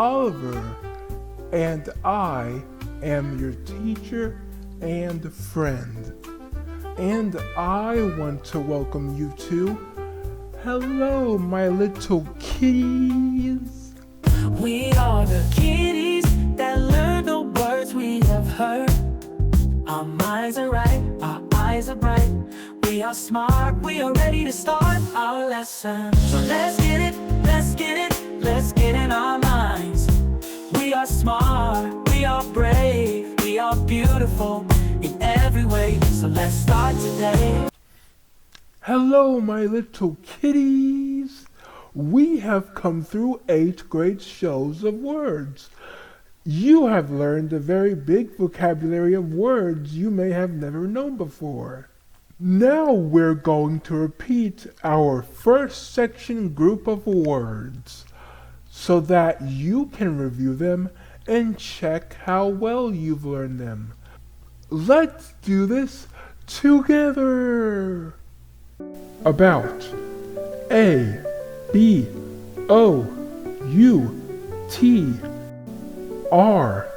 Oliver, and I am your teacher and friend. And I want to welcome you to Hello, my little kitties. We are the kitties that learn the words we have heard. Our minds are right, our eyes are bright. We are smart, we are ready to start our lesson. So let's get it, let's get it, let's get in our minds. We are smart, we are brave, we are beautiful in every way. So let's start today. Hello, my little kitties. We have come through 8 great shows of words. You have learned a very big vocabulary of words you may have never known before. Now we're going to repeat our first section group of words so that you can review them and check how well you've learned them. Let's do this together. About. A, B, O, U, T, R,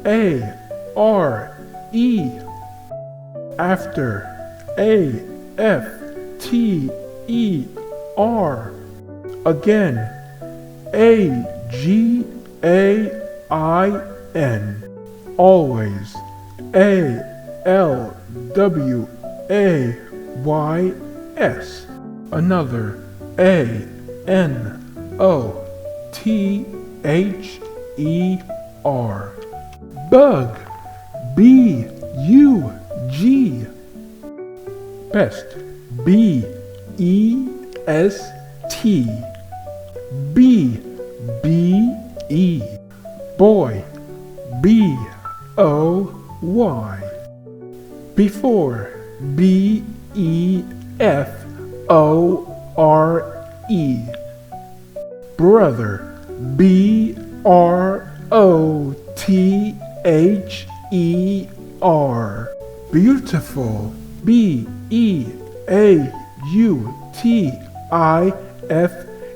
A, R, E. After. A, F, T, E, R. Again. A, G, A, I, N. Always. A, L, W, A, Y, S. Another. A, N, O, T, H, E, R. Bug. B, U, G. Best. B, E, S, T. B, B, E. Boy. B, O, Y. Before. B, E, F, O, R, E. Brother. B, R, O, T, H, E, R. Beautiful. B, E, A, U, T, I, F,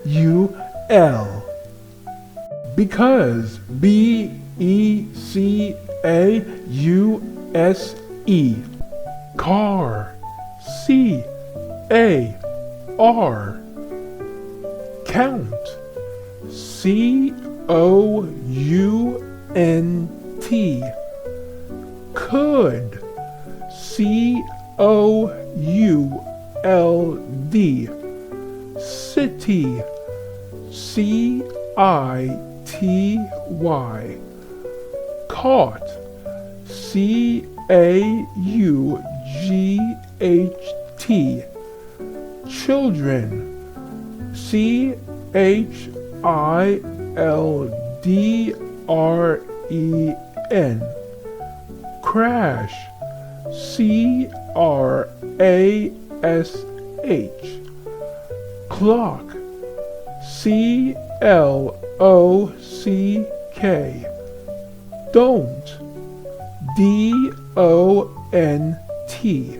U, L. Because. B, E, C, A, U, S, E. Car. C, A, R. Count. C, O, U, N, T. Could. C, O, U, L, D. City. C, I, T, Y. Caught. C, A, U, G, H, T. Children. C, H, I, L, D, R, E, N. Crash. C, R, A, S, H. Clock. C, L, O, C, K. Don't. D, O, N, T.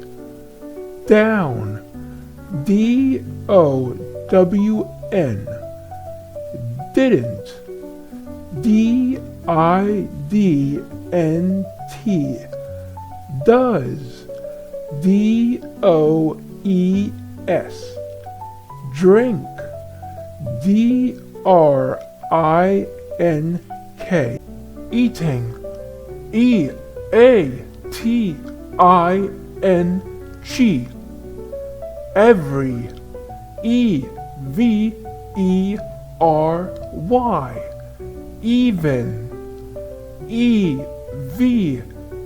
Down. D, O, W, N. Didn't. D, I, D, N, T. Does. D, O, E, S. Drink. D, R, I, N, K. Eating. E, A, T, I, N, G. Every. E, V, E, R, Y. Even. E, V,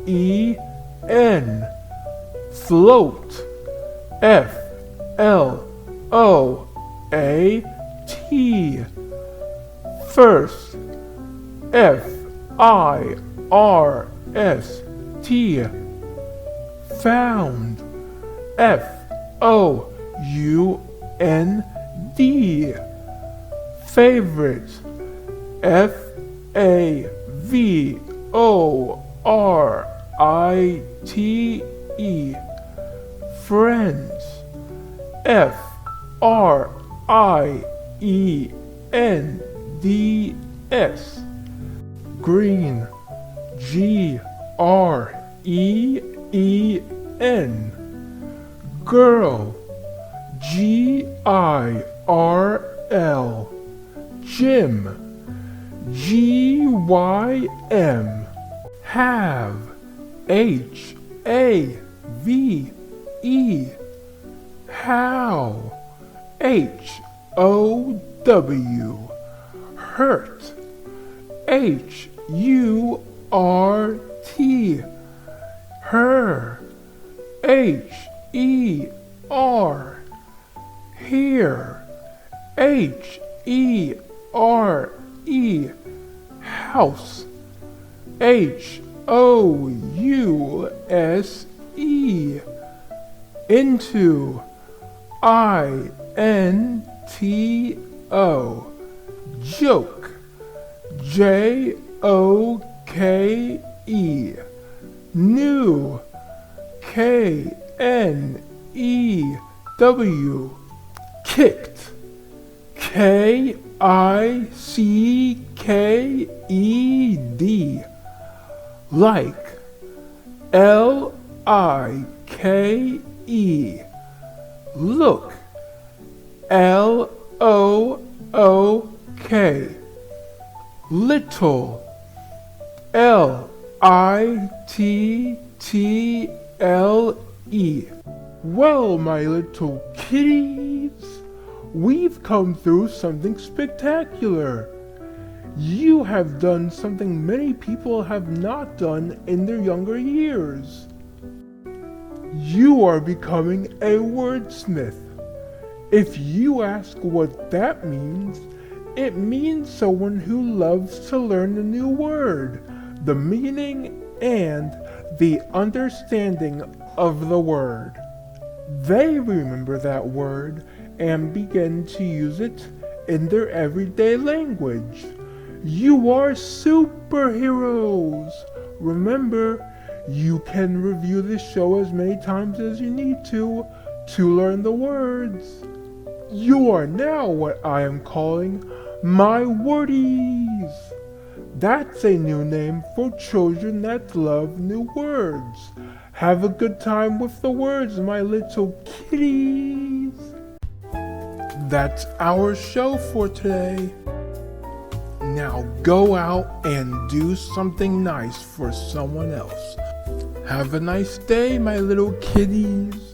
E, N. Float. F, L, O, A, T. First. F, I, R, S, T. Found. F, O, U, N, D. Favorite. F, A, V, O, R, I, T, E. Friends. F, R, I, E, N, D, S. Green, Green. Girl, Girl. Gym, Gym. Have, Have. How, How. Hurt, Hurt. Her, Her. Here, Here. House, House. Into, Into. Joke, Joke. New, Knew. Kicked, Kicked. Like, Like. Look, Look. Little, Little. Well, my little kitties, we've come through something spectacular. You have done something many people have not done in their younger years. You are becoming a wordsmith. If you ask what that means, it means someone who loves to learn a new word, the meaning and the understanding of the word. They remember that word and begin to use it in their everyday language. You are superheroes! Remember, you can review this show as many times as you need to learn the words. You are now what I am calling my wordies. That's a new name for children that love new words. Have a good time with the words, my little kitties. That's our show for today. Now go out and do something nice for someone else. Have a nice day, my little kitties.